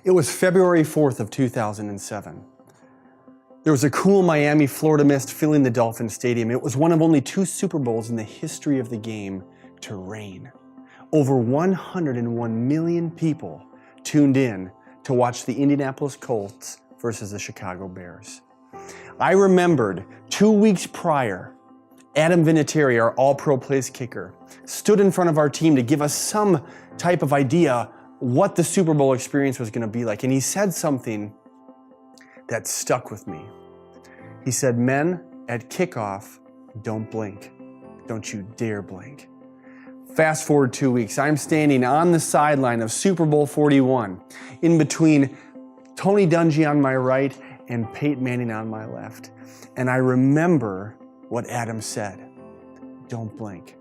It was February 4th of 2007. There was a cool Miami, Florida mist filling the Dolphin Stadium. It was one of only 2 Super Bowls in the history of the game to rain. Over 101 million people tuned in to watch the Indianapolis Colts versus the Chicago Bears. I remembered 2 weeks prior, Adam Vinatieri, our all-pro place kicker, stood in front of our team to give us some type of idea what the Super Bowl experience was going to be like. And he said something that stuck with me. He said, "Men, at kickoff, don't blink. Don't you dare blink." Fast forward 2 weeks, I'm standing on the sideline of Super Bowl 41, in between Tony Dungy on my right and Peyton Manning on my left. And I remember what Adam said, "Don't blink."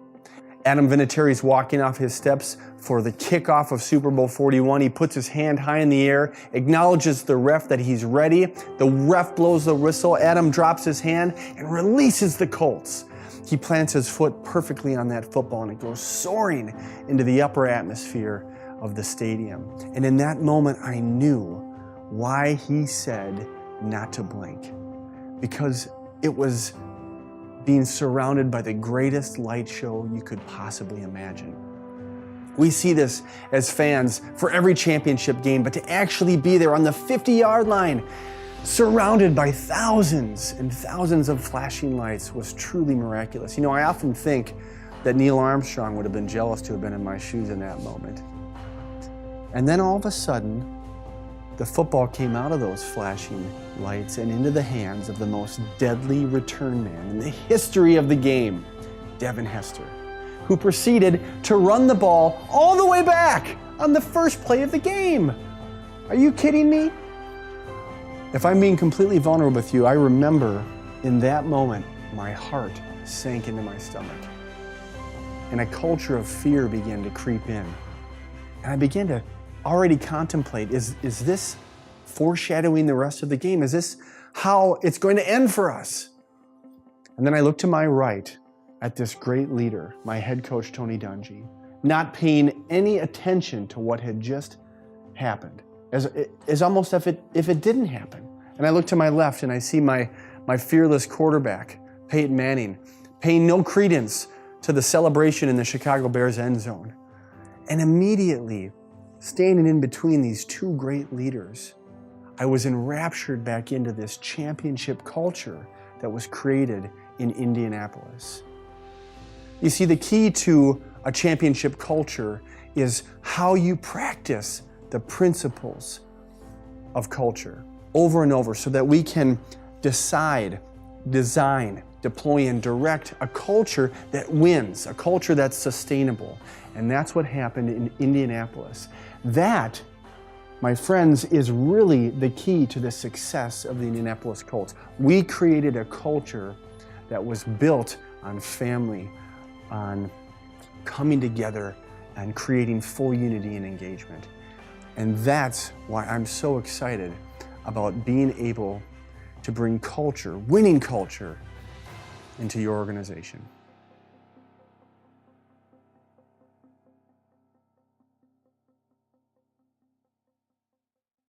Adam Vinatieri's walking off his steps for the kickoff of Super Bowl 41. He puts his hand high in the air, acknowledges the ref that he's ready. The ref blows the whistle. Adam drops his hand and releases the Colts. He plants his foot perfectly on that football and it goes soaring into the upper atmosphere of the stadium. And in that moment, I knew why he said not to blink. Because it was being surrounded by the greatest light show you could possibly imagine. We see this as fans for every championship game, but to actually be there on the 50-yard line, surrounded by thousands and thousands of flashing lights, was truly miraculous. You know, I often think that Neil Armstrong would have been jealous to have been in my shoes in that moment. And then all of a sudden, the football came out of those flashing lights and into the hands of the most deadly return man in the history of the game, Devin Hester, who proceeded to run the ball all the way back on the first play of the game. Are you kidding me? If I'm being completely vulnerable with you, I remember in that moment, my heart sank into my stomach. And a culture of fear began to creep in. And I began to already contemplate, is this foreshadowing the rest of the game? Is this how it's going to end for us? And then I looked to my right at this great leader, my head coach, Tony Dungy, not paying any attention to what had just happened, as almost if it didn't happen. And I look to my left and I see my fearless quarterback, Peyton Manning, paying no credence to the celebration in the Chicago Bears end zone. And immediately, standing in between these 2 great leaders, I was enraptured back into this championship culture that was created in Indianapolis. You see, the key to a championship culture is how you practice the principles of culture over and over so that we can decide, design, deploy, and direct a culture that wins, a culture that's sustainable. And that's what happened in Indianapolis. That, my friends, is really the key to the success of the Indianapolis Colts. We created a culture that was built on family, on coming together and creating full unity and engagement. And that's why I'm so excited about being able to bring culture, winning culture, into your organization.